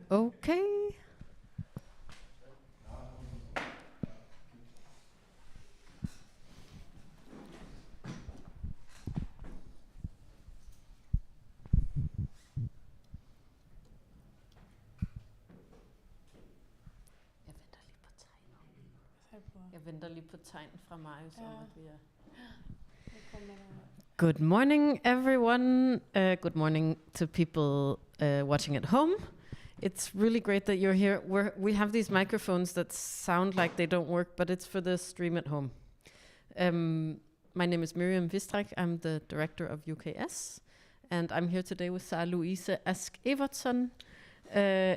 Okay. Jeg venter lige på tegn fra Marius om, at vi er... Good morning, everyone. Good morning to people watching at home. It's really great that you're here. We have these microphones that sound like they don't work, but it's for the stream at home. My name is Miriam Vistrak. I'm the director of UKS, and I'm here today with Sara-Lovise Ask Ewertson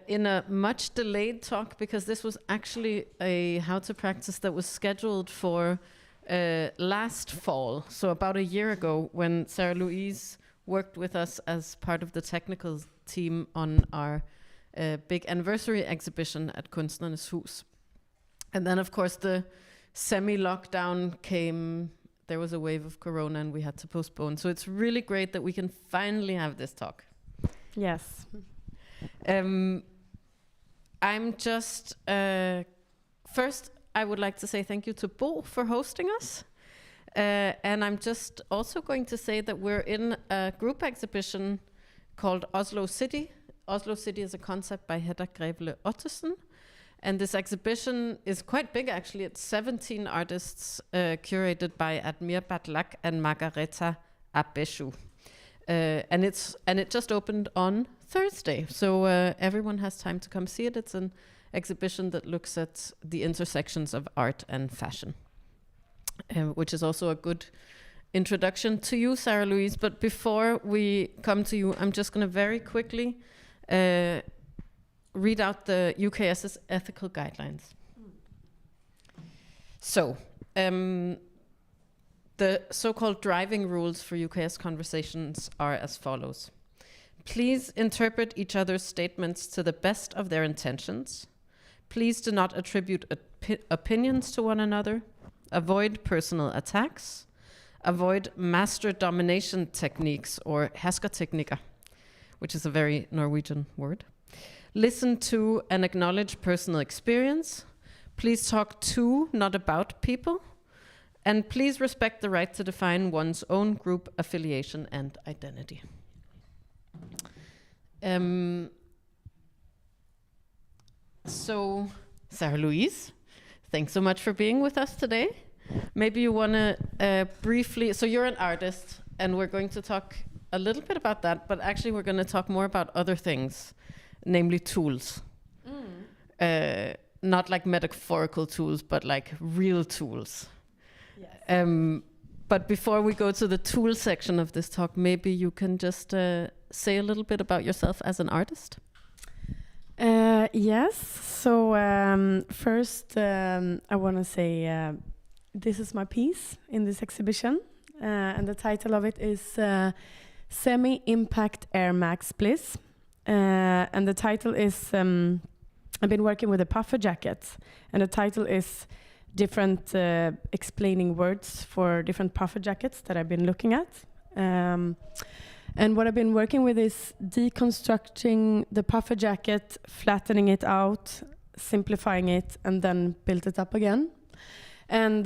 in a much delayed talk, because this was actually a how to practice that was scheduled for last fall, so about a year ago, when Sara-Lovise worked with us as part of the technical team on our big anniversary exhibition at Kunstnernes Hus. And then, of course, the semi-lockdown came. There was a wave of corona and we had to postpone. So it's really great that we can finally have this talk. Yes. I'm just... first, I would like to say thank you to Bo for hosting us. And I'm just also going to say that we're in a group exhibition called Oslo City. Oslo City is a concept by Hedda Grevle-Ottesen. And this exhibition is quite big, actually. It's 17 artists curated by Admir Batlak and Margareta Abeshu. And it just opened on Thursday. So everyone has time to come see it. It's an exhibition that looks at the intersections of art and fashion, which is also a good introduction to you, Sara-Lovise. But before we come to you, I'm just going to very quickly read out the UKS's ethical guidelines. So, the so-called driving rules for UKS conversations are as follows. Please interpret each other's statements to the best of their intentions. Please do not attribute opinions to one another. Avoid personal attacks. Avoid master domination techniques, or herskerteknikker, which is a very Norwegian word. Listen to and acknowledge personal experience. Please talk to, not about, people. And please respect the right to define one's own group affiliation and identity. So, Sara-Lovise, thanks so much for being with us today. Maybe you want to briefly... So you're an artist, and we're going to talk a little bit about that, but actually we're going to talk more about other things, namely tools. Not like metaphorical tools, but like real tools. Yes. But before we go to the tool section of this talk, maybe you can just say a little bit about yourself as an artist. Yes. So first, I want to say this is my piece in this exhibition, and the title of it is Semi-Impact Air Max Bliss. And the title is, I've been working with a puffer jacket, and the title is different explaining words for different puffer jackets that I've been looking at. And what I've been working with is deconstructing the puffer jacket, flattening it out, simplifying it, and then build it up again. And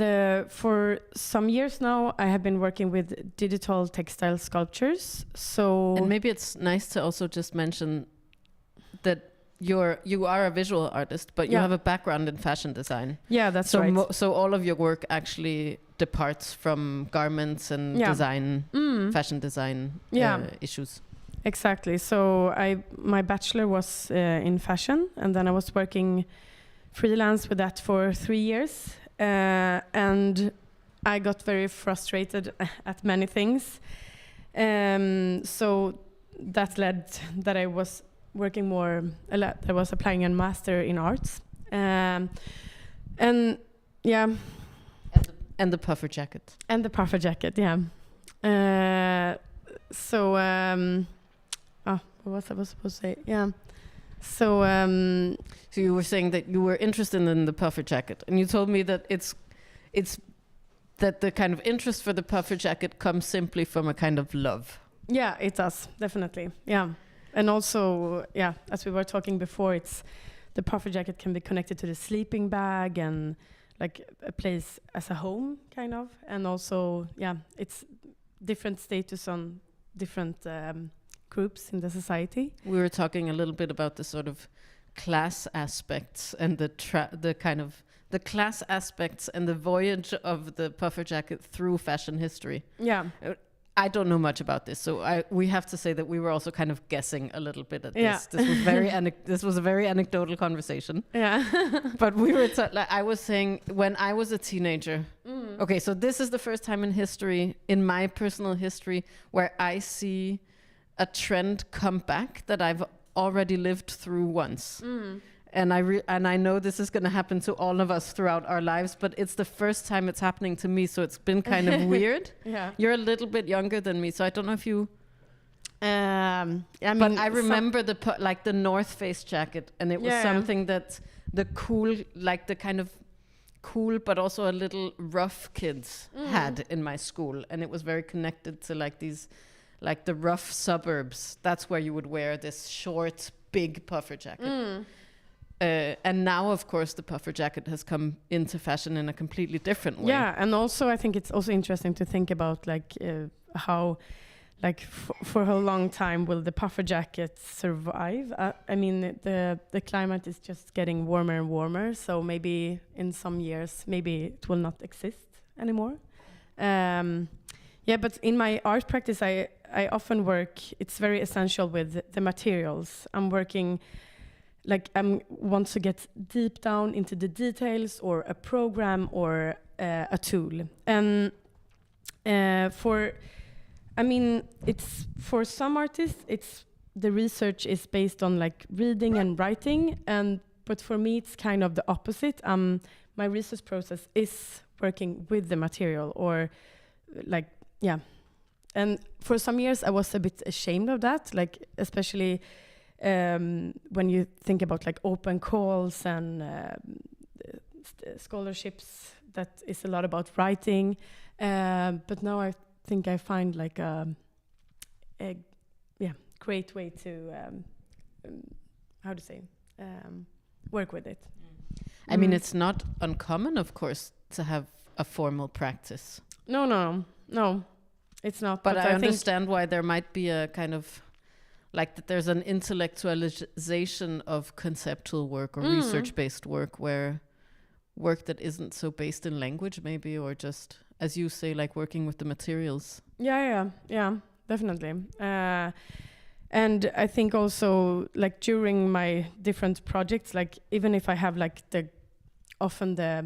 for some years now, I have been working with digital textile sculptures. So, and maybe it's nice to also just mention that you are a visual artist, but you have a background in fashion design. Yeah, that's right. So all of your work actually departs from garments and design, fashion design issues. Exactly. So my bachelor was in fashion, and then I was working freelance with that for 3 years. And I got very frustrated at many things. So that led that I was working more a lot. I was applying a master in arts. And yeah. And the puffer jacket. And the puffer jacket, yeah. What was I supposed to say? Yeah. So you were saying that you were interested in the puffer jacket, and you told me that it's that the kind of interest for the puffer jacket comes simply from a kind of love. Yeah, it does, definitely. Yeah. And also, as we were talking before, it's the puffer jacket can be connected to the sleeping bag and like a place as a home, kind of. And also, it's different status on different groups in the society. We were talking a little bit about the sort of class aspects and the kind of the class aspects and the voyage of the puffer jacket through fashion history. Yeah. I don't know much about this, so we have to say that we were also kind of guessing a little bit at this. Yeah. This was very this was a very anecdotal conversation. Yeah. But we were like I was saying when I was a teenager. Okay, so this is the first time in history, in my personal history, where I see a trend come back that I've already lived through once. And I know this is going to happen to all of us throughout our lives, but it's the first time it's happening to me, so it's been kind of weird. Yeah. You're a little bit younger than me, so I don't know if you... but I remember the North Face jacket, and it was something that the cool, like the kind of cool, but also a little rough kids had in my school. And it was very connected to like these, like the rough suburbs. That's where you would wear this short, big puffer jacket. And now, of course, the puffer jacket has come into fashion in a completely different way. Yeah, and also I think it's also interesting to think about like how, like for how long time will the puffer jacket survive? I mean, the climate is just getting warmer and warmer, so maybe in some years, maybe it will not exist anymore. But in my art practice, I often work. It's very essential with the materials. I'm working. Like I want to get deep down into the details or a program or a tool. And it's for some artists, it's the research is based on like reading and writing, but for me it's kind of the opposite. My research process is working with the material or like And for some years I was a bit ashamed of that, like especially. When you think about like open calls and scholarships, that is a lot about writing. But now I think I find like a great way to work with it. I mean, it's not uncommon, of course, to have a formal practice. No, it's not. But I understand why there might be a kind of like that there's an intellectualization of conceptual work or research-based work, where work that isn't so based in language maybe, or just, as you say, like working with the materials. Yeah, definitely. And I think also like during my different projects, like even if I have like often the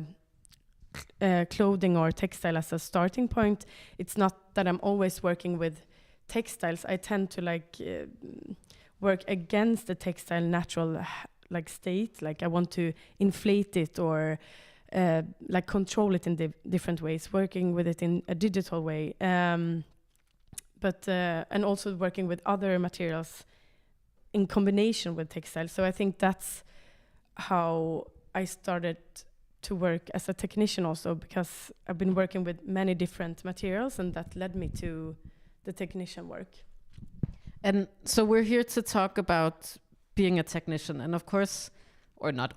clothing or textile as a starting point, it's not that I'm always working with textiles. I tend to like work against the textile natural like state. Like I want to inflate it or like control it in different ways, working with it in a digital way. But and also working with other materials in combination with textiles. So I think that's how I started to work as a technician also, because I've been working with many different materials, and that led me to the technician work. And so we're here to talk about being a technician, and of course, or not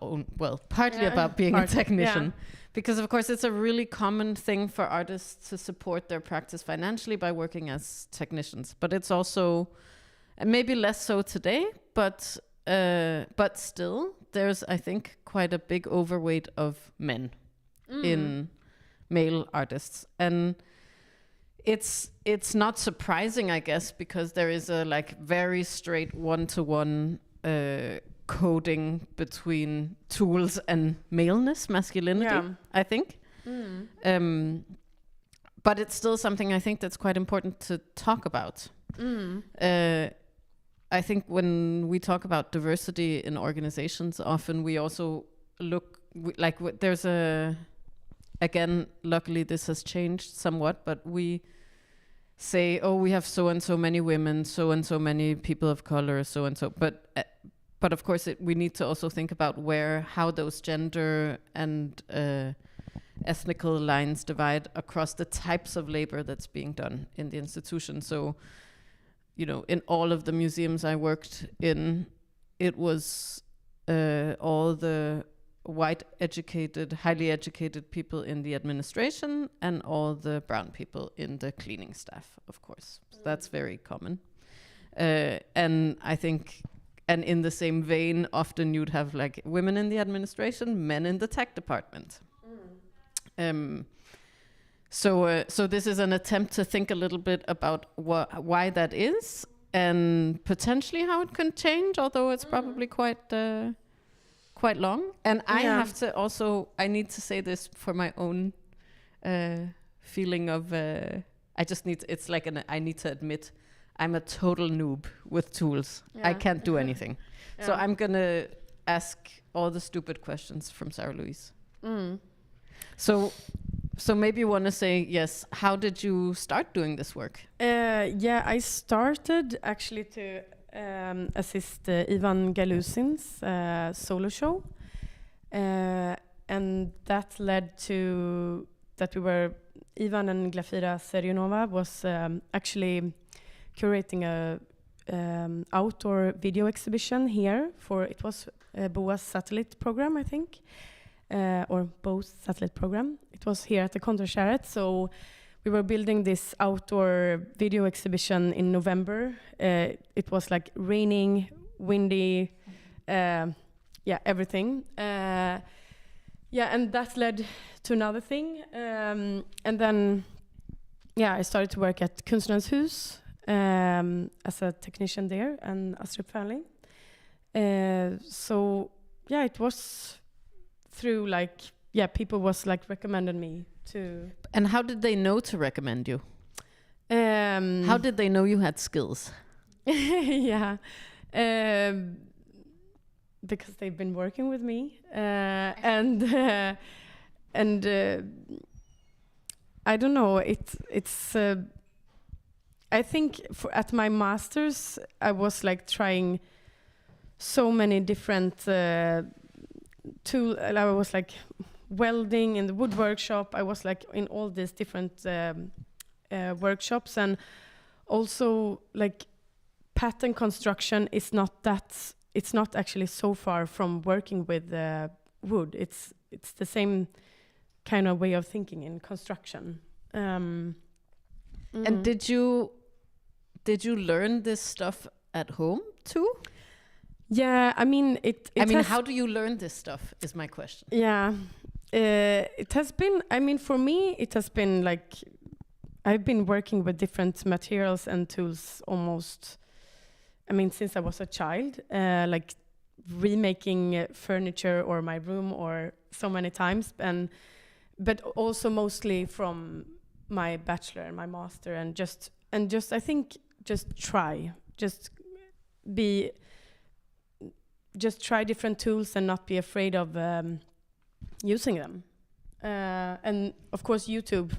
partly about being a technician, because of course it's a really common thing for artists to support their practice financially by working as technicians. But it's also, and maybe less so today, but still there's, I think, quite a big overweight of men in male artists. And it's not surprising, I guess, because there is a like very straight one-to-one coding between tools and maleness, masculinity, I think. But it's still something I think that's quite important to talk about. I think when we talk about diversity in organizations, often we also look there's again, luckily this has changed somewhat, but we say, oh, we have so and so many women, so and so many people of color, so and so. But of course, we need to also think about how those gender and ethnical lines divide across the types of labor that's being done in the institution. So in all of the museums I worked in, it was all the white educated, highly educated people in the administration and all the brown people in the cleaning staff, of course. So that's very common. And I think, and in the same vein, often you'd have like women in the administration, men in the tech department. So this is an attempt to think a little bit about why that is, and potentially how it can change, although it's probably quite long. And I have to also, I need to say this for my own feeling of, I need to admit, I'm a total noob with tools. I can't do anything. So I'm going to ask all the stupid questions from Sara-Lovise. So maybe you want to say, yes, how did you start doing this work? I started actually to assist Ivan Galusin's solo show. And that led to that Ivan and Glafira Serionova was actually curating a outdoor video exhibition here it was Boa's satellite program, I think. Or Bo's satellite program. It was here at the Kontorskäret. So we were building this outdoor video exhibition in November. It was like raining, windy, everything. And that led to another thing. And then, I started to work at Kunstnernes hus as a technician there and Astrup Fearnley. It was through people was recommended me to. And how did they know to recommend you? How did they know you had skills? Because they've been working with me, and I don't know. It's. I think at my masters, I was trying so many different tools. I was welding in the wood workshop. I was in all these different workshops, and also pattern construction is not that. It's not actually so far from working with wood. It's the same kind of way of thinking in construction. And did you learn this stuff at home too? Yeah, I mean how do you learn this stuff is my question. Yeah, it has been. I mean, for me, it has been I've been working with different materials and tools almost. I mean, since I was a child, remaking furniture or my room or so many times, but also mostly from my bachelor and my master, and just I think just try different tools and not be afraid of using them, and of course YouTube,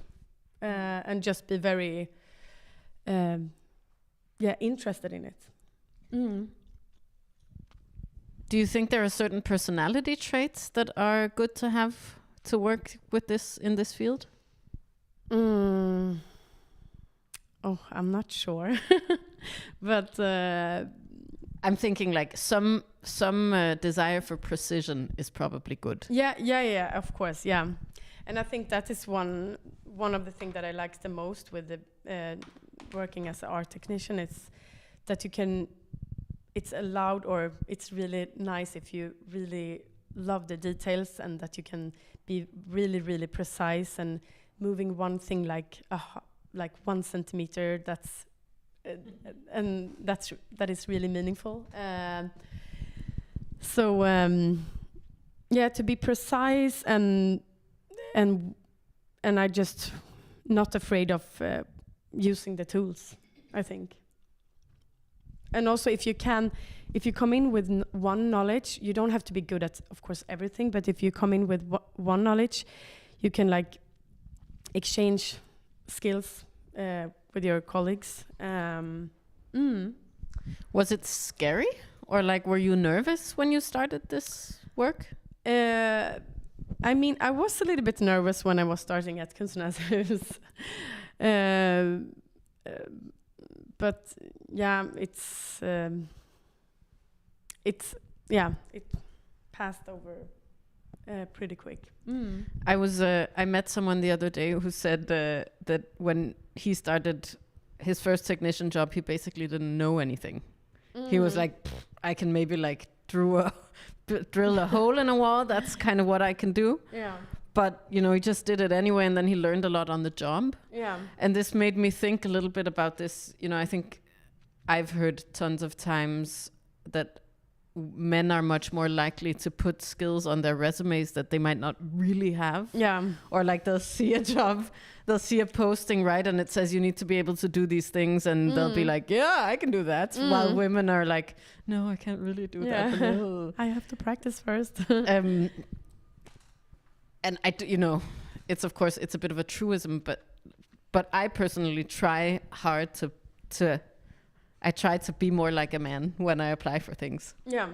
and just be very interested in it. Do you think there are certain personality traits that are good to have to work with this in this field? Oh, I'm not sure, but I'm thinking some desire for precision is probably good. Yeah, of course, yeah. And I think that is one of the things that I like the most with the working as an art technician. It's that you can. It's allowed, or it's really nice if you really love the details, and that you can be really, really precise and moving one thing like 1 centimeter. That is really meaningful. To be precise and I just not afraid of using the tools, I think. And also, if you come in with one knowledge, you don't have to be good at, of course, everything. But if you come in with one knowledge, you can exchange skills with your colleagues. Was it scary, or were you nervous when you started this work? I mean, I was a little bit nervous when I was starting at Kunstnernes. But it passed over pretty quick. I met someone the other day who said that when he started his first technician job, he basically didn't know anything. He was like, I can maybe like drill a hole in a wall. That's kind of what I can do. Yeah. But, you know, he just did it anyway, and then he learned a lot on the job. Yeah. And this made me think a little bit about this. You know, I think I've heard tons of times that men are much more likely to put skills on their resumes that they might not really have. Yeah. Or like they'll see a job, they'll see a posting, right? And it says you need to be able to do these things, and they'll be like, yeah, I can do that. While women are like, no, I can't really do that. No. I have to practice first. And you know, it's of course, it's a bit of a truism, but I personally try hard I try to be more like a man when I apply for things. Yeah.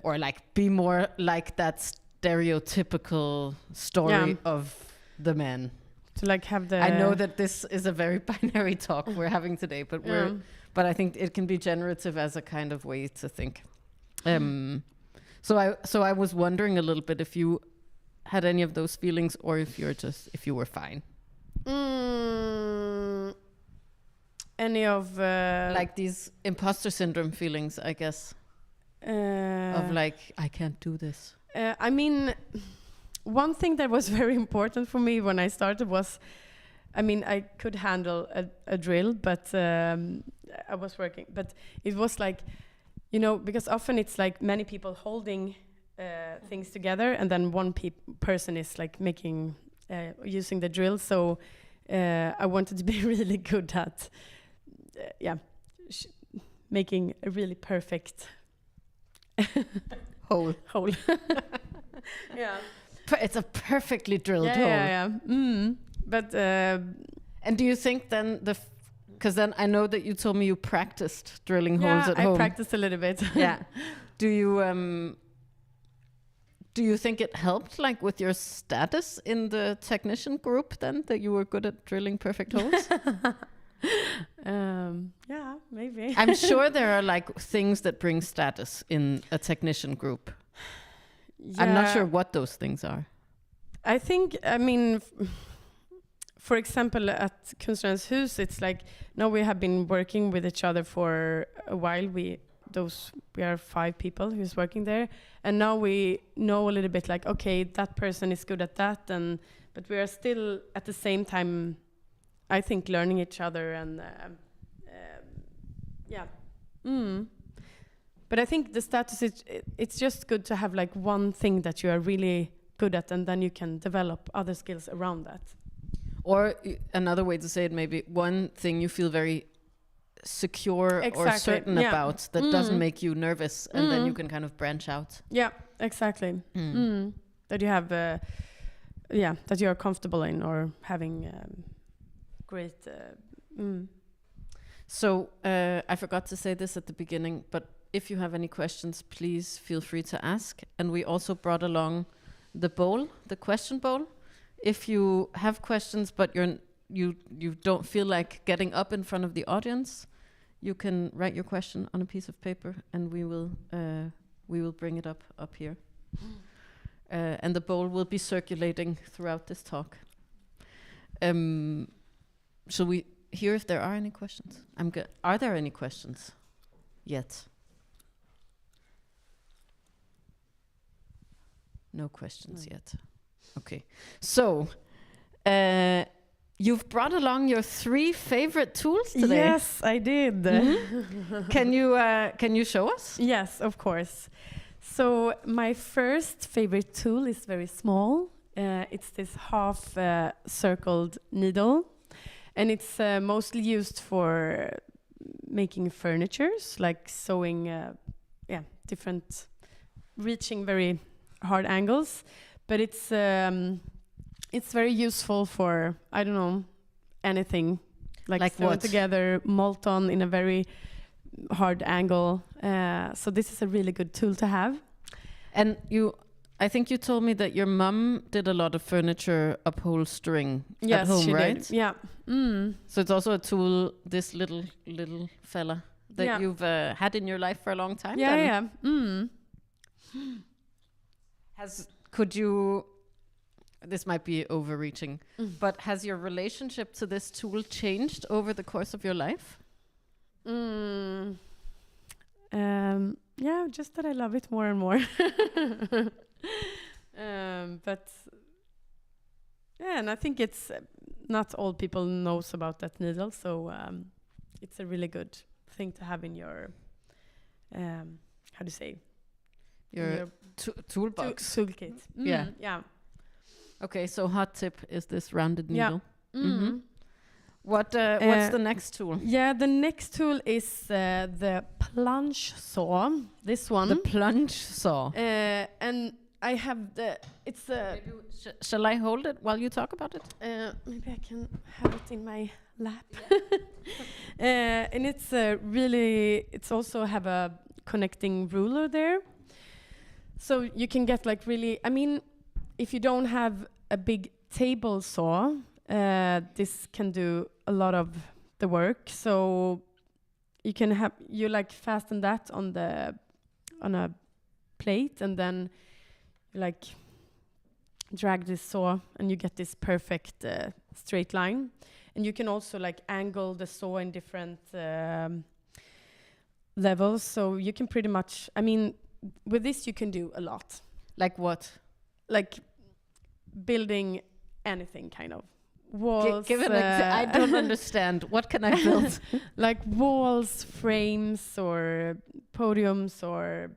Or like be more like that stereotypical story of the man. To like have the... I know that this is a very binary talk we're having today, but but I think it can be generative as a kind of way to think. So I was wondering a little bit if you had any of those feelings, or if you were fine. Any of like these imposter syndrome feelings, I guess, of like, I can't do this. I mean, one thing that was very important for me when I started was, I mean, I could handle a drill, but I was working, but it was like, you know, because often it's like many people holding things together, and then one person is like making using the drill. So I wanted to be really good at making a really perfect hole. Yeah, it's a perfectly drilled hole. But and do you think then because then I know that you told me you practiced drilling holes at home. I practiced a little bit. Yeah. Do you think it helped, like, with your status in the technician group then, that you were good at drilling perfect holes? Yeah, maybe. I'm sure there are like things that bring status in a technician group. Yeah. I'm not sure what those things are. I think, I mean, for example, at Kunstnernes Hus, it's like, now we have been working with each other for a while. We are 5 people who's working there, and now we know a little bit like, okay, that person is good at that, but we are still at the same time, I think, learning each other, and but I think the status is, it's just good to have like one thing that you are really good at, and then you can develop other skills around that. Or another way to say it, maybe one thing you feel very secure or certain about that doesn't make you nervous, and then you can kind of branch out. Yeah, exactly. That you have that you are comfortable in, or having great So I forgot to say this at the beginning, but if you have any questions, please feel free to ask. And we also brought along the bowl, the question bowl. If you have questions but you don't feel like getting up in front of the audience, you can write your question on a piece of paper, and we will bring it up here. And the bowl will be circulating throughout this talk. Shall we hear if there are any questions? Are there any questions yet? No questions yet. Okay. So, you've brought along your 3 favorite tools today. Yes, I did. Can you show us? Yes, of course. So my first favorite tool is very small. It's this half circled needle, and it's mostly used for making furnitures, like sewing, different, reaching very hard angles. But it's very useful for, I don't know, anything, like thrown together molten in a very hard angle. So this is a really good tool to have. And I think you told me that your mum did a lot of furniture upholstering at home, she right? did. Yeah. Mm. So it's also a tool, this little fella that you've had in your life for a long time. Yeah, yeah. Could you? This might be overreaching, but has your relationship to this tool changed over the course of your life? Yeah, just that I love it more and more. But yeah, and I think it's not all people knows about that needle, so it's a really good thing to have in your how do you say, Your toolbox. Toolkit. Yeah. Okay, so hot tip is this rounded needle. Yeah. Mm. What's the next tool? Yeah, the next tool is the plunge saw. This one. The plunge saw. And I have it's shall I hold it while you talk about it? Maybe I can have it in my lap. And it's it's also have a connecting ruler there. So you can get like really, I mean, if you don't have a big table saw, this can do a lot of the work. So you can like fasten that on a plate, and then you like drag this saw, and you get this perfect straight line. And you can also like angle the saw in different levels. So you can pretty much, I mean, with this you can do a lot. Like what? Like building anything, kind of. Walls. Give it I don't understand. What can I build? Like walls, frames, or podiums, or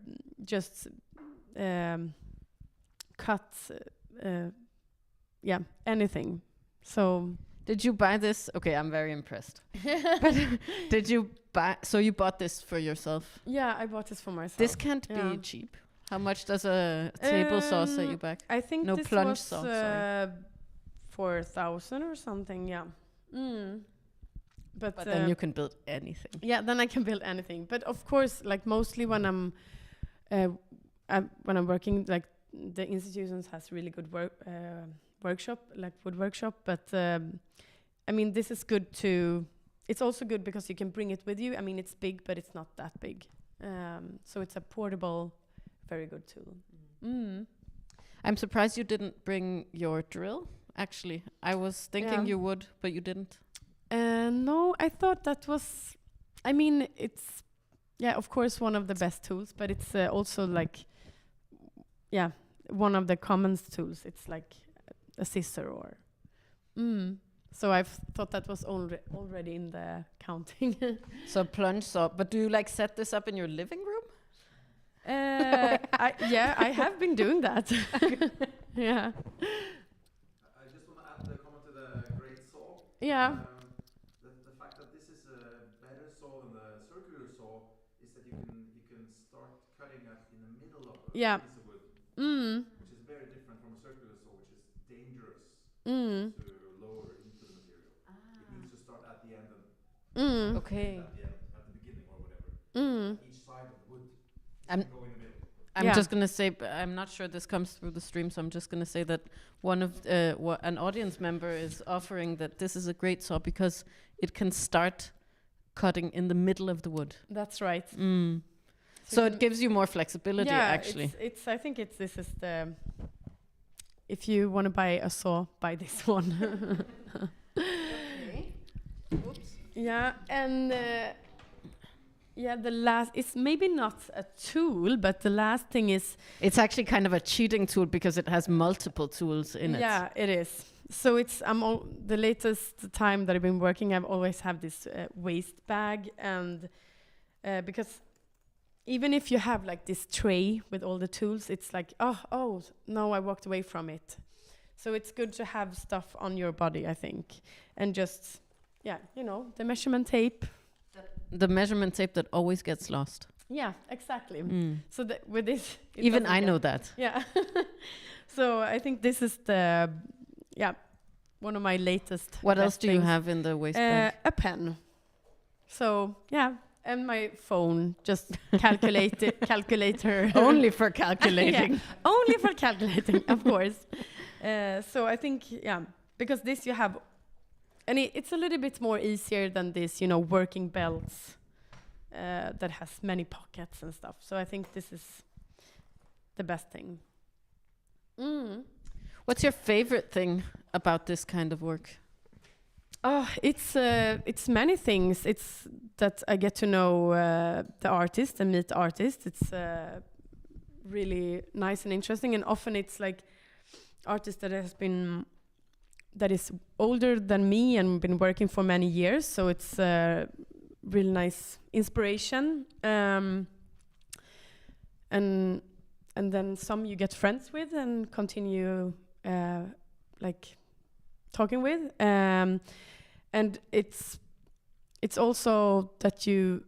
just cuts. Yeah, anything. So. Did you buy this? Okay, I'm very impressed. But did you buy? So you bought this for yourself? Yeah, I bought this for myself. This can't be cheap. How much does a table saw set you back? I think no this plunge was saw. Sorry. 4,000 or something. Yeah. But then you can build anything. Yeah, then I can build anything. But of course, like mostly when I'm working, like the institutions has really good workshop, like wood workshop. But I mean, this is good to. It's also good because you can bring it with you. I mean, it's big, but it's not that big. So it's a portable, very good tool. I'm surprised you didn't bring your drill. Actually, I was thinking you would, but you didn't. No, I thought that was. I mean, it's of course one of the best tools, but it's also like, one of the common tools. It's like a scissor or. So I thought that was already in the counting. So plunge saw. But do you like set this up in your living room? I have been doing that. Yeah. I just want to add a comment to the great saw. Yeah. The fact that this is a better saw than the circular saw is that you can start cutting it in the middle of a piece of wood, which is very different from a circular saw, which is dangerous to lower into the material. It needs to start at the end and Okay. at the beginning or whatever. Each side of the wood go in the middle. I'm just going to say, I'm not sure this comes through the stream, so I'm just going to say that one of an audience member is offering that this is a great saw because it can start cutting in the middle of the wood. That's right. So it gives you more flexibility, actually. It's. I think this is the. If you want to buy a saw, buy this one. Okay. Oops. Yeah, and. The last, it's maybe not a tool, but the last thing is... It's actually kind of a cheating tool because it has multiple tools in it. Yeah, it is. So it's, the latest time that I've been working, I've always have this waste bag, and because even if you have like this tray with all the tools, it's like, oh, no, I walked away from it. So it's good to have stuff on your body, I think. And just, the measurement tape. The measurement tape that always gets lost. Yeah, exactly. So with this... Even I know that. Yeah. So I think this is the... one of my latest... What else do you have in the waste bag? A pen. So, and my phone, just calculator. Only for calculating. Yeah, only for calculating, of course. So I think, because this you have, and it's a little bit more easier than this, working belts that has many pockets and stuff. So I think this is the best thing. What's your favorite thing about this kind of work? Oh, it's many things. It's that I get to know the artist and meet the artist. It's really nice and interesting, and often it's like artists that is older than me and been working for many years. So it's really nice inspiration, and then some you get friends with and continue like talking with. And it's also that you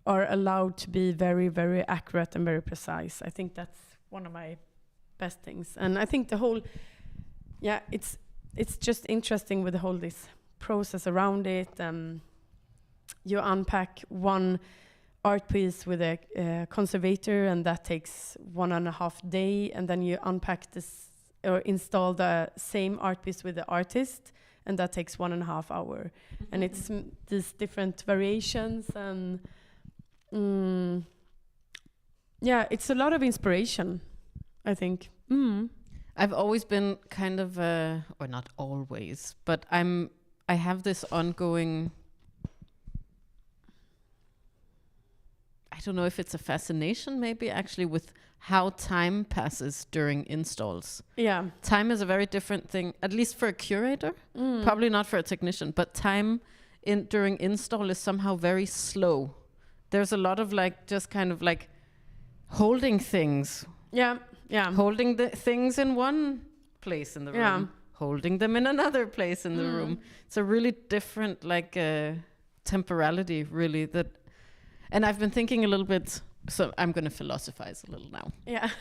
are allowed to be very, very accurate and very precise. I think that's one of my best things. And I think the whole, it's just interesting with the whole this process around it. You unpack one art piece with a conservator, and that takes 1.5 days, and then you unpack this or install the same art piece with the artist, and that takes 1.5 hours. And it's these different variations, and it's a lot of inspiration, I think. I've always been kind of, or not always, but I have this ongoing, I don't know if it's a fascination maybe actually with how time passes during installs. Yeah. Time is a very different thing, at least for a curator, probably not for a technician, but time during install is somehow very slow. There's a lot of like, just kind of like holding things. Yeah. Holding the things in one place in the room, holding them in another place in the room. It's a really different like temporality really that, and I've been thinking a little bit, so I'm going to philosophize a little now. Yeah.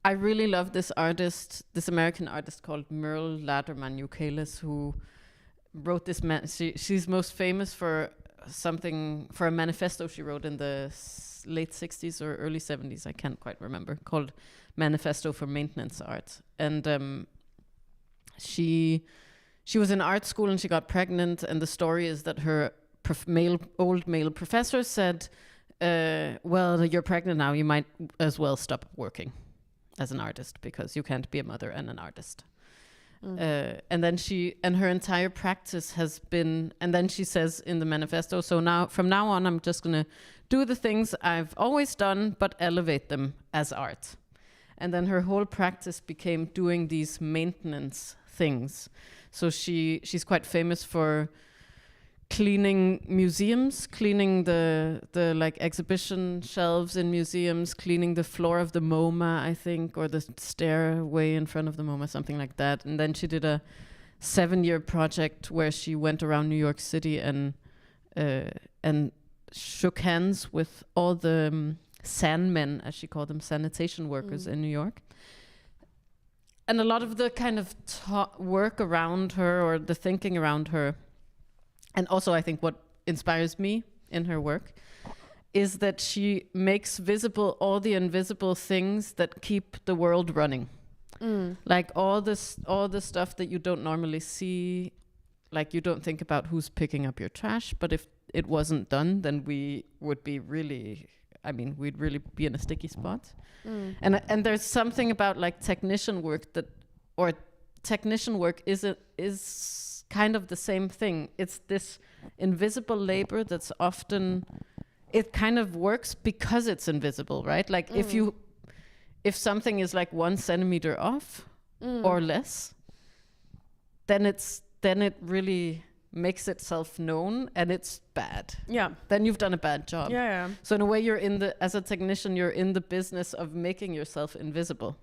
I really love this artist, this American artist called Merle Laderman Eucalis, who wrote this, she's most famous for a manifesto she wrote in the late 60s or early 70s, I can't quite remember, called Manifesto for Maintenance Art. And she was in art school and she got pregnant, and the story is that her old male professor said, well, you're pregnant now, you might as well stop working as an artist because you can't be a mother and an artist. And then her entire practice has been, and then she says in the manifesto, so now from now on I'm just going to do the things I've always done but elevate them as art. And then her whole practice became doing these maintenance things. So she's quite famous for cleaning museums, cleaning the like exhibition shelves in museums, cleaning the floor of the MoMA, I think, or the stairway in front of the MoMA, something like that. And then she did a 7-year project where she went around New York City and shook hands with all the sandmen, as she called them, sanitation workers in New York. And a lot of the kind of work around her, or the thinking around her, and also I think what inspires me in her work is that she makes visible all the invisible things that keep the world running. Like all the stuff that you don't normally see, like you don't think about who's picking up your trash, but if it wasn't done, then we would be really, we'd really be in a sticky spot. And there's something about like technician work is kind of the same thing. It's this invisible labor that's often, it kind of works because it's invisible, right? Like if something is like 1 centimeter off or less, then it really makes itself known and it's bad. Yeah. Then you've done a bad job. Yeah. So in a way as a technician, you're in the business of making yourself invisible.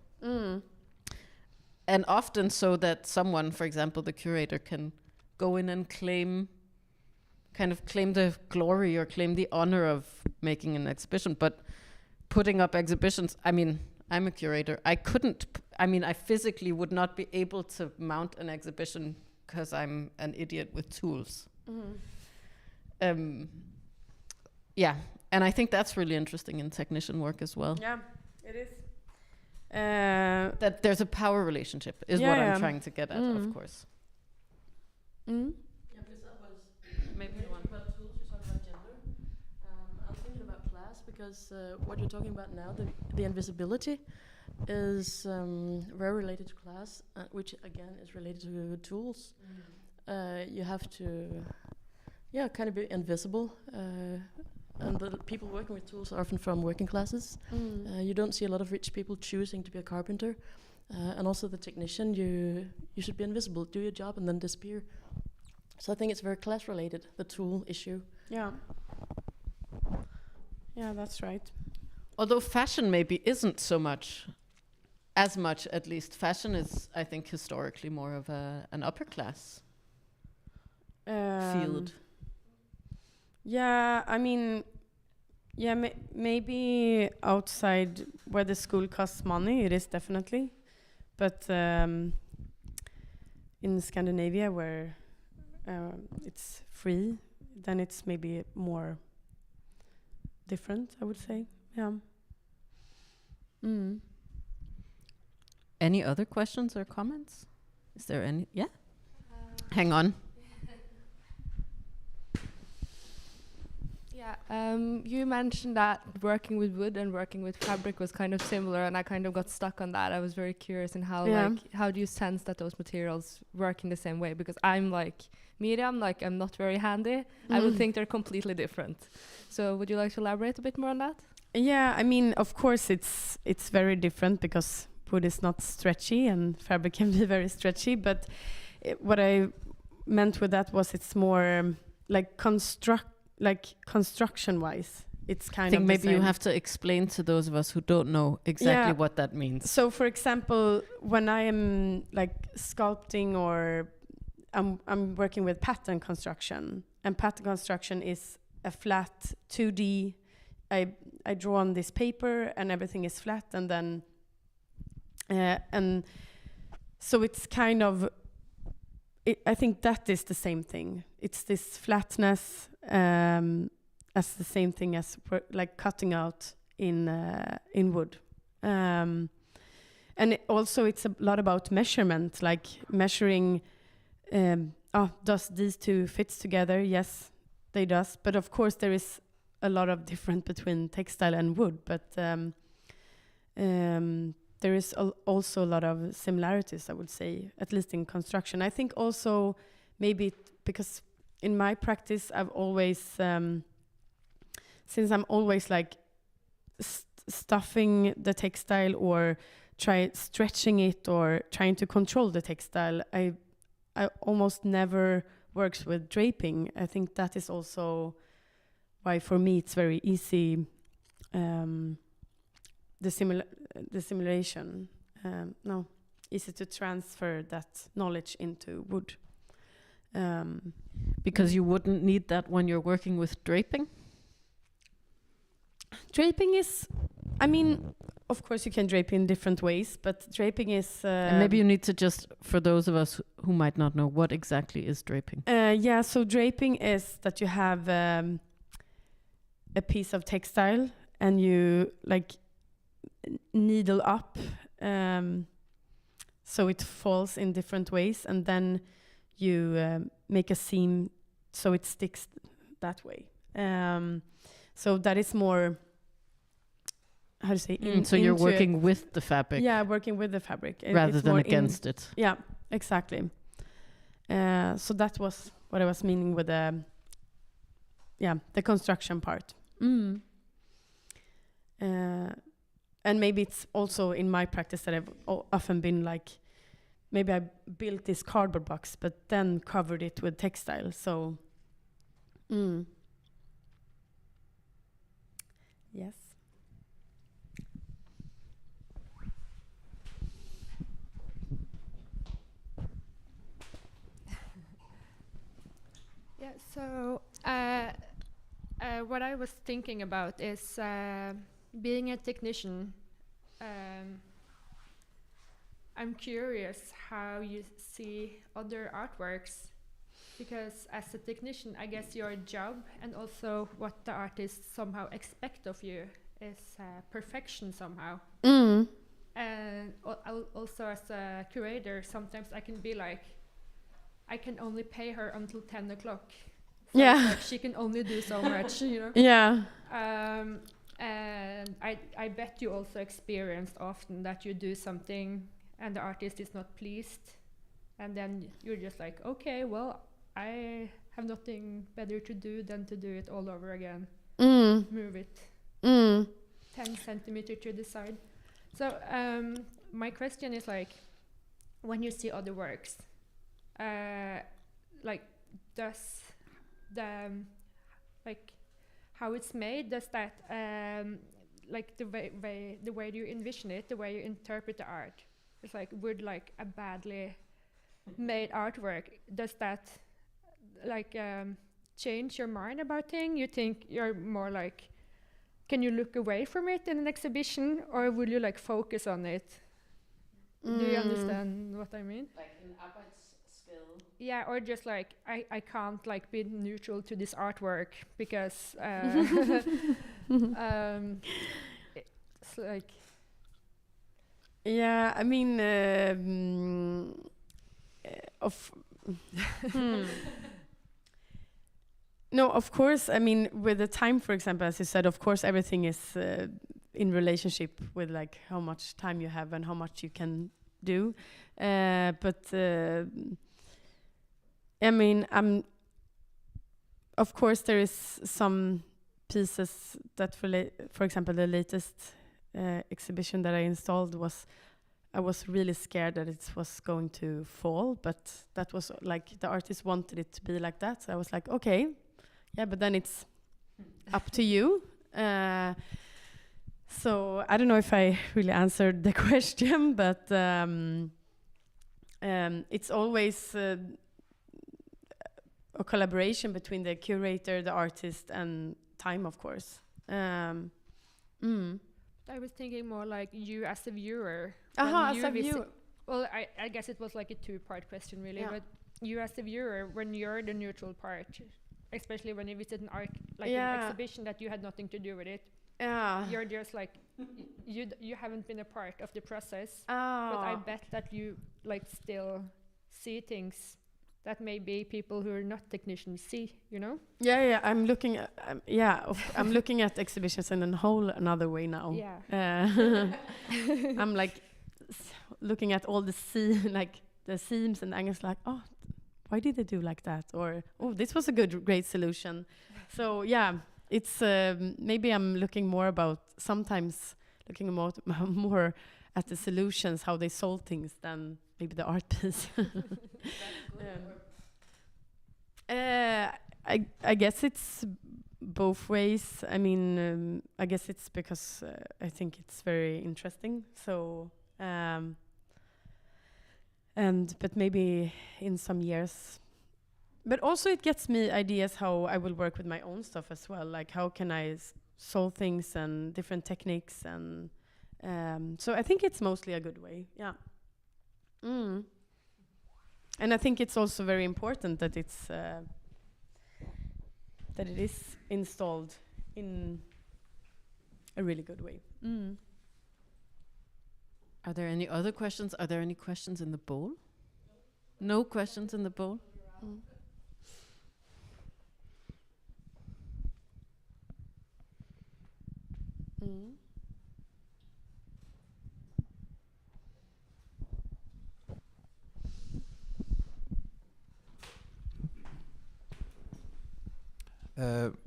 And often so that someone, for example, the curator, can go in and claim the glory or claim the honor of making an exhibition. But putting up exhibitions, I'm a curator. I physically would not be able to mount an exhibition because I'm an idiot with tools. yeah, and I think that's really interesting in technician work as well. Yeah, it is. That there's a power relationship is what I'm trying to get at, of course. Mm. Yeah, because that was maybe you want about tools, you talk about gender. I'm thinking about class because what you're talking about now, the invisibility, is very related to class, which again is related to tools. You have to, kind of be invisible. And the people working with tools are often from working classes. You don't see a lot of rich people choosing to be a carpenter. And also the technician, you should be invisible, do your job and then disappear. So I think it's very class related, the tool issue. Yeah. Yeah, that's right. Although fashion maybe isn't so much, as much at least. Fashion is, I think, historically more of an upper class field. Yeah, I mean, maybe outside where the school costs money, it is definitely. But in Scandinavia, where it's free, then it's maybe more different, I would say. Yeah. Any other questions or comments? Is there any? Yeah? Hang on. Yeah, you mentioned that working with wood and working with fabric was kind of similar, and I kind of got stuck on that. I was very curious in how how do you sense that those materials work in the same way? Because I'm like Miriam, like I'm not very handy. I would think they're completely different. So would you like to elaborate a bit more on that? Yeah, I mean, of course it's very different because wood is not stretchy and fabric can be very stretchy. But what I meant with that was it's more like construction-wise, it's kind of the same. I think maybe you have to explain to those of us who don't know exactly what that means. So, for example, when I am like sculpting or I'm working with pattern construction, and pattern construction is a flat 2D. I draw on this paper and everything is flat, and then and so it's kind of. I think that is the same thing. It's this flatness as the same thing as like cutting out in wood, and also it's a lot about measurement, like measuring. Does these two fits together? Yes, they does. But of course, there is a lot of difference between textile and wood. But there is also a lot of similarities, I would say, at least in construction. I think also maybe because in my practice, I've always, since I'm always like stuffing the textile or stretching it or trying to control the textile, I almost never works with draping. I think that is also why for me it's very easy. The simulation, easy to transfer that knowledge into wood. Because you wouldn't need that when you're working with draping? Draping is, I mean, of course you can drape in different ways, but draping is... and maybe you need to just, for those of us who might not know, what exactly is draping? So draping is that you have a piece of textile and you like needle up so it falls in different ways, and then you make a seam so it sticks that way. So that is more, how to say, so you're working with the fabric. Yeah, working with the fabric rather than against it. Yeah, exactly. So that was what I was meaning with the construction part. And maybe it's also in my practice that I've often been like, maybe I built this cardboard box, but then covered it with textile. So, yes. Yeah, so what I was thinking about is being a technician. I'm curious how you see other artworks because as a technician, I guess your job and also what the artists somehow expect of you is perfection somehow. And also as a curator, sometimes I can be like, I can only pay her until 10 o'clock. So like she can only do so much, you know? Yeah. And I bet you also experienced often that you do something and the artist is not pleased. And then you're just like, okay, well, I have nothing better to do than to do it all over again. Move it 10 centimeters to the side. So my question is like, when you see other works, like does the like how it's made, does that like the way you envision it, the way you interpret the art, it's like would like a badly made artwork, does that like change your mind about things? You think you're more like, can you look away from it in an exhibition, or will you like focus on it? Do you understand what I mean? Like an Arbeitsskill. Yeah, or just like I can't like be neutral to this artwork because it's like Yeah, I mean, no, of course. I mean, with the time, for example, as you said, of course, everything is in relationship with like how much time you have and how much you can do. But I mean, of course, there is some pieces that for example, the latest exhibition that I installed I was really scared that it was going to fall, but that was like the artist wanted it to be like that. So I was like, okay, yeah, but then it's up to you. So I don't know if I really answered the question, but it's always a collaboration between the curator, the artist, and time, of course. I was thinking more like you as a viewer. As a viewer. Well, I guess it was like a two-part question, really. Yeah. But you as a viewer, when you're the neutral part, especially when you visit an art, like an exhibition that you had nothing to do with it, you're just like, you haven't been a part of the process. But I bet that you like still see things that maybe people who are not technicians see, you know? Yeah, I'm looking at I'm looking at exhibitions in a whole another way now. Yeah. I'm like looking at all the the seams and angles, like, oh, why did they do like that? Or, oh, this was a great solution. So yeah, it's maybe I'm looking more at the solutions, how they solve things, than maybe the art piece. I guess it's both ways. I mean, I guess it's because I think it's very interesting. So, but maybe in some years. But also it gets me ideas how I will work with my own stuff as well. Like how can I solve things and different techniques, and so I think it's mostly a good way. Yeah. And I think it's also very important that it's that it is installed in a really good way. Are there any other questions? Are there any questions in the bowl? No questions in the bowl?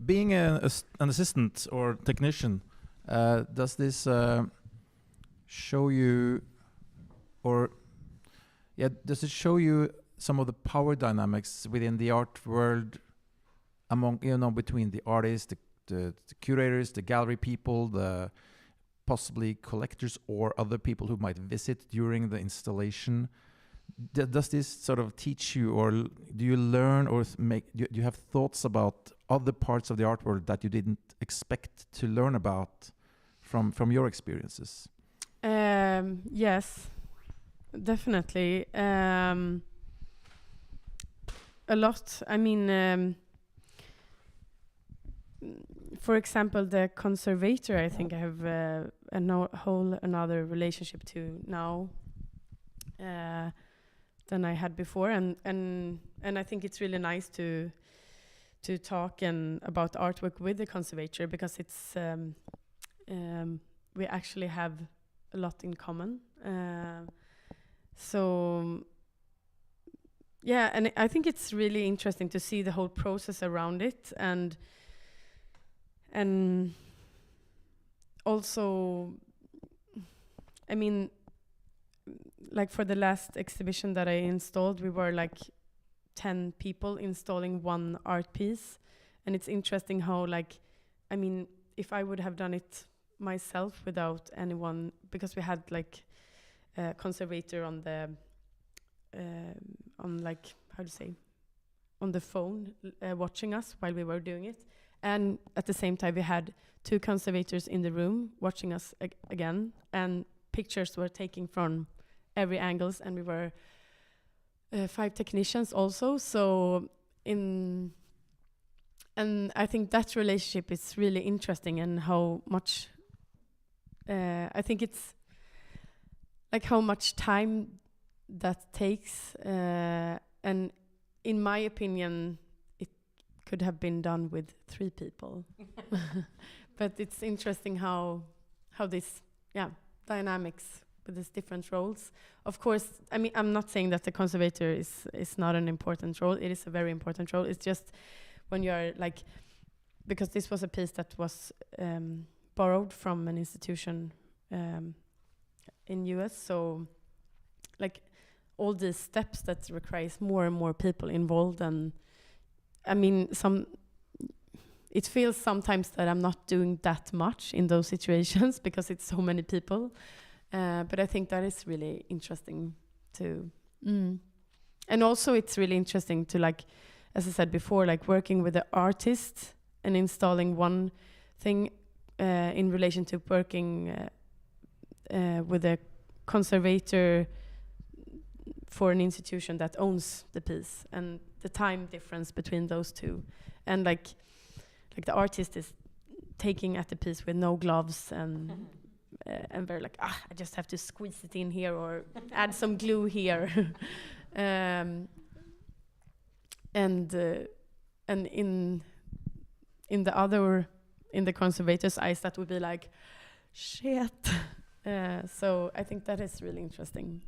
Being an assistant or technician, does this show you, does it show you some of the power dynamics within the art world, among between the artists, the curators, the gallery people, the possibly collectors or other people who might visit during the installation? Does this sort of teach you, or do you learn, or do you have thoughts about other parts of the art world that you didn't expect to learn about from your experiences? Yes, definitely. a lot. I mean, for example, the conservator, I think I have another relationship to now than I had before, and I think it's really nice to talk about artwork with the conservator, because it's we actually have a lot in common. So yeah, and I think it's really interesting to see the whole process around it, and also, I mean, like for the last exhibition that I installed, we were like 10 people installing one art piece, and it's interesting how, like, I mean, if I would have done it myself without anyone, because we had like a conservator on the on like, how to say, on the phone watching us while we were doing it, and at the same time we had 2 conservators in the room watching us again, and pictures were taken from every angles, and we were 5 technicians also. So and I think that relationship is really interesting, and how much I think it's like how much time that takes, and in my opinion it could have been done with 3 people. But it's interesting how this dynamics with these different roles. Of course, I mean, I'm not saying that the conservator is not an important role. It is a very important role. It's just when you are like, because this was a piece that was borrowed from an institution in US, so like all these steps that requires more and more people involved, and I mean, it feels sometimes that I'm not doing that much in those situations because it's so many people. But I think that is really interesting too. And also it's really interesting to, like, as I said before, like working with the artist and installing one thing in relation to working with a conservator for an institution that owns the piece, and the time difference between those two. And like the artist is taking at the piece with no gloves, and they're like, I just have to squeeze it in here or add some glue here. And in the conservator's eyes, that would be like, shit. So I think that is really interesting.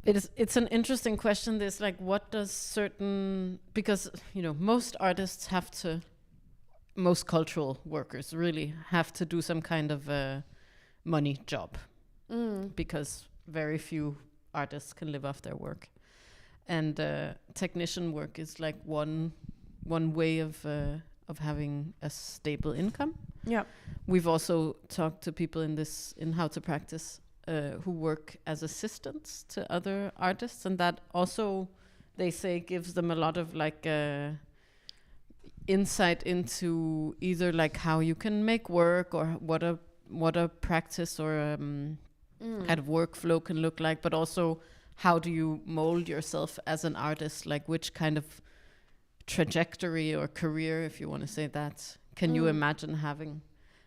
It's an interesting question. This, like, what does certain, because most artists have to, most cultural workers really have to do some kind of a money job, because very few artists can live off their work, and technician work is like one way of having a stable income. Yeah, we've also talked to people in How to Practice who work as assistants to other artists, and that also, they say, gives them a lot of like insight into either like how you can make work, or what a practice or kind of workflow can look like, but also how do you mold yourself as an artist, like which kind of trajectory or career, if you want to say that, can you imagine having.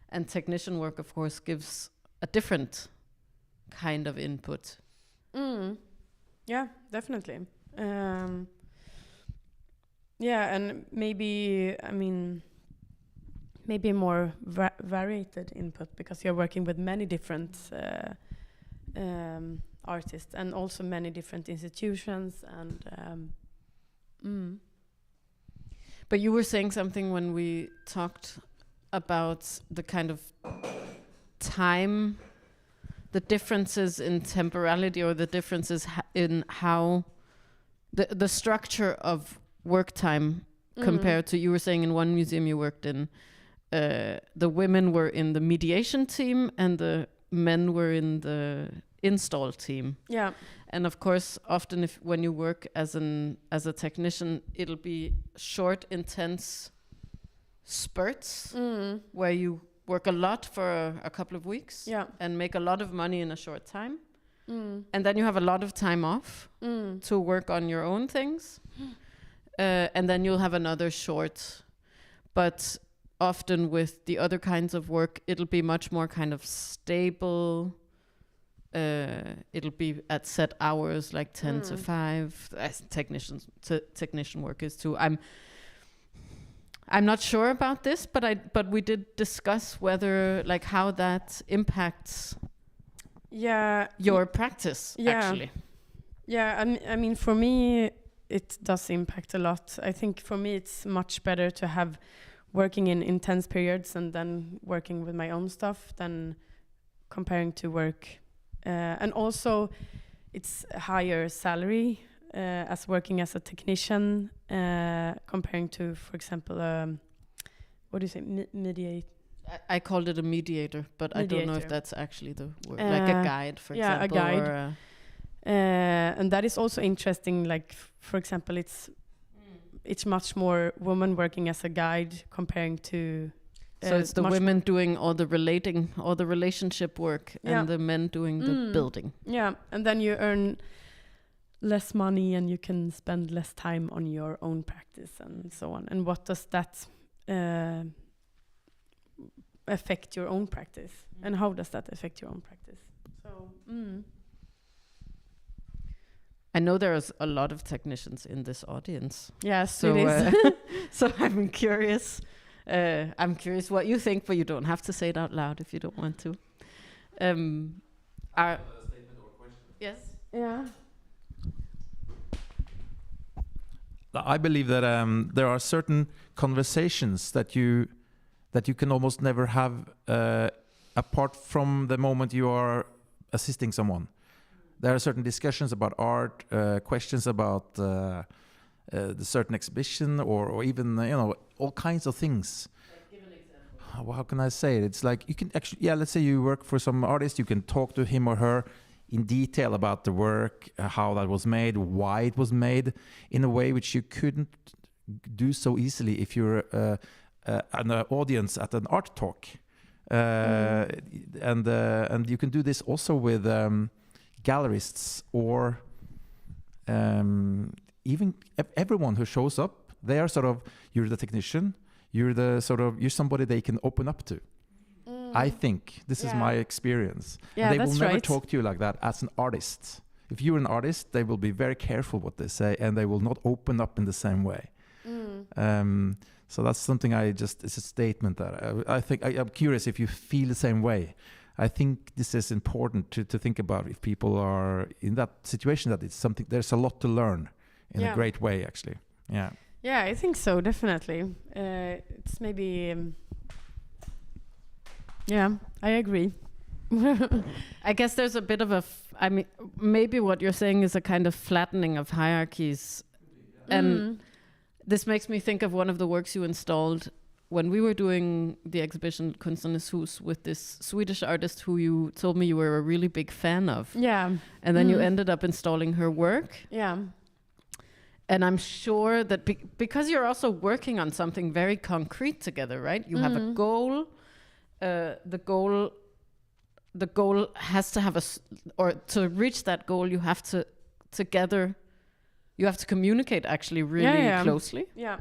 And technician work, of course, gives a different kind of input. Yeah, definitely. Yeah, and maybe more varied input, because you're working with many different artists, and also many different institutions, and But you were saying something when we talked about the kind of time, the differences in temporality, or the differences in how the structure of work time compared to, you were saying in one museum you worked in, the women were in the mediation team and the men were in the install team. Yeah. And of course, often when you work as a technician, it'll be short, intense spurts where you work a lot for a couple of weeks, and make a lot of money in a short time. and then you have a lot of time off to work on your own things, and then you'll have another short. But often with the other kinds of work, it'll be much more kind of stable. It'll be at set hours, like 10 to 5, as technician work is too. I'm not sure about this, but we did discuss whether, like, how that impacts your practice, actually. Yeah, I mean, for me, it does impact a lot. I think for me, it's much better to have working in intense periods and then working with my own stuff than comparing to work. And also, it's a higher salary as working as a technician comparing to, for example, what do you say, mediate? I called it a mediator, but I don't know if that's actually the word. Like a guide, for example. Yeah, a guide. And that is also interesting. Like, for example, it's much more women working as a guide comparing to. So it's the women doing all the relationship work, and the men doing the building. Yeah, and then you earn less money, and you can spend less time on your own practice and so on. And what does that affect your own practice? And how does that affect your own practice? So. I know there's a lot of technicians in this audience. Yes, so, it is. So I'm curious. I'm curious what you think, but you don't have to say it out loud if you don't want to. Statement or question? Yes. Yeah. I believe that there are certain conversations that you can almost never have apart from the moment you are assisting someone. There are certain discussions about art, questions about the certain exhibition, or even all kinds of things. Like, give an example. Well, how can I say it? It's like you can actually, let's say you work for some artist, you can talk to him or her in detail about the work, how that was made, why it was made, in a way which you couldn't do so easily if you're an audience at an art talk. And you can do this also with gallerists or even everyone who shows up. They are sort of, you're the technician, you're somebody they can open up to. I think this is my experience. Yeah, and they that's will never right. talk to you like that as an artist. If you're an artist, they will be very careful what they say, and they will not open up in the same way. So that's something it's a statement that I think I'm curious if you feel the same way. I think this is important to think about if people are in that situation, that it's something, there's a lot to learn in a great way, actually. Yeah. Yeah, I think so, definitely. It's maybe... I agree. I guess there's a bit of I mean, maybe what you're saying is a kind of flattening of hierarchies. And this makes me think of one of the works you installed when we were doing the exhibition Kunstnernes Hus with this Swedish artist who you told me you were a really big fan of. Yeah. And then you ended up installing her work. Yeah. And I'm sure that because you're also working on something very concrete together, right? You have a goal. The goal has to have or to reach that goal, you have to together. You have to communicate actually really closely. Yeah.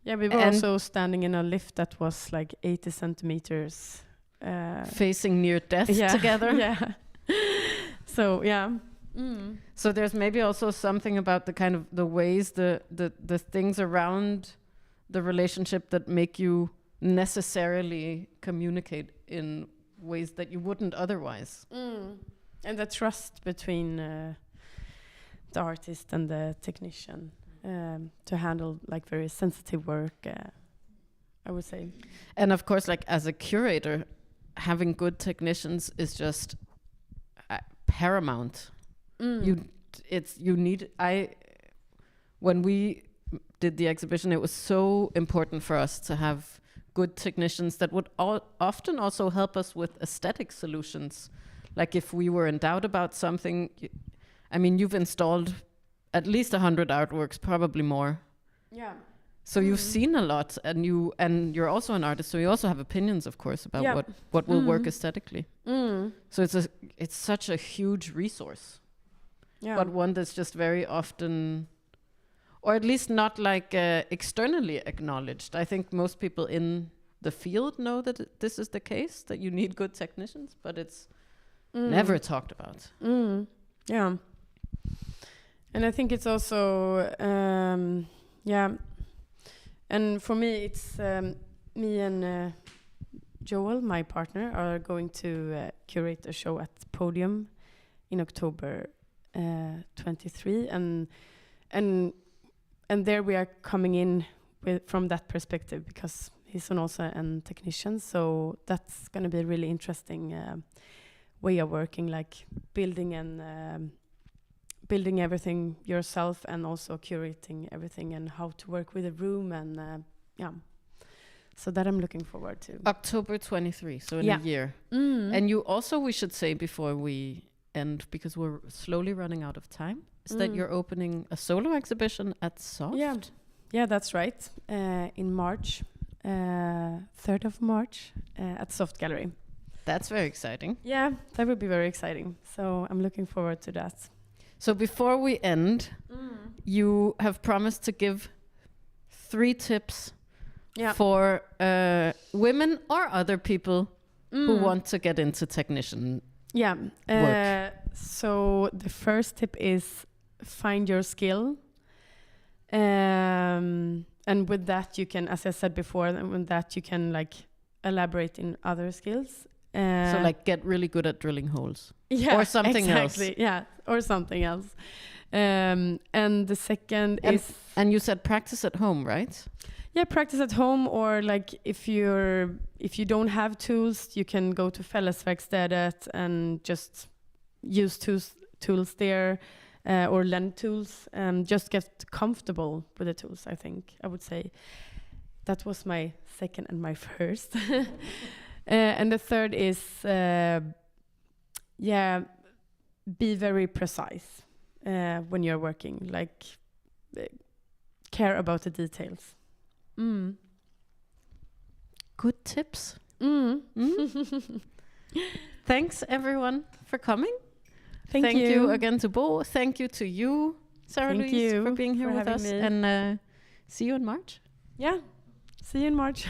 Yeah, we were also standing in a lift that was like 80 centimeters. Facing near death together. Yeah. So, yeah. So there's maybe also something about the kind of the ways, the things around the relationship that make you necessarily communicate in ways that you wouldn't otherwise. And the trust between the artist and the technician to handle like very sensitive work, I would say. And of course, like as a curator, having good technicians is just paramount. When we did the exhibition, it was so important for us to have good technicians that would often also help us with aesthetic solutions. Like if we were in doubt about something, I mean, you've installed at least 100 artworks, probably more. Yeah. So you've seen a lot, and you're also an artist, so you also have opinions, of course, about what will work aesthetically. So it's such a huge resource, but one that's just very often, or at least not like externally acknowledged. I think most people in the field know that this is the case, that you need good technicians, but it's never talked about. Yeah. And I think it's also, and for me, it's me and Joel, my partner, are going to curate a show at Podium in October 23, and there we are coming in from that perspective, because he's also a technician, so that's going to be a really interesting way of working, like building everything yourself and also curating everything, and how to work with a room, and so that I'm looking forward to. October 23, so in a year. And you also, we should say before we end, because we're slowly running out of time, is that you're opening a solo exhibition at Soft? Yeah, that's right. In March, 3rd of March, at Soft Gallery. That's very exciting. Yeah, that would be very exciting. So I'm looking forward to that. So before we end, you have promised to give 3 tips for women or other people who want to get into technician work. So the first tip is find your skill. And with that you can, as I said before, and with that you can like elaborate in other skills. So like get really good at drilling holes. Or something else. Yeah, or something else. And the second is... And you said practice at home, right? Yeah, practice at home, or like if you don't have tools, you can go to Fellesverkstedet and just use tools there, or lend tools. Just get comfortable with the tools, I think. I would say that was my second and my first. And the third is, be very precise when you're working. Like, care about the details. Good tips. Thanks everyone for coming. Thank you again to Bo. Thank you to you, Sara-Lovise, for being here with us. Me. And see you in March. Yeah, see you in March.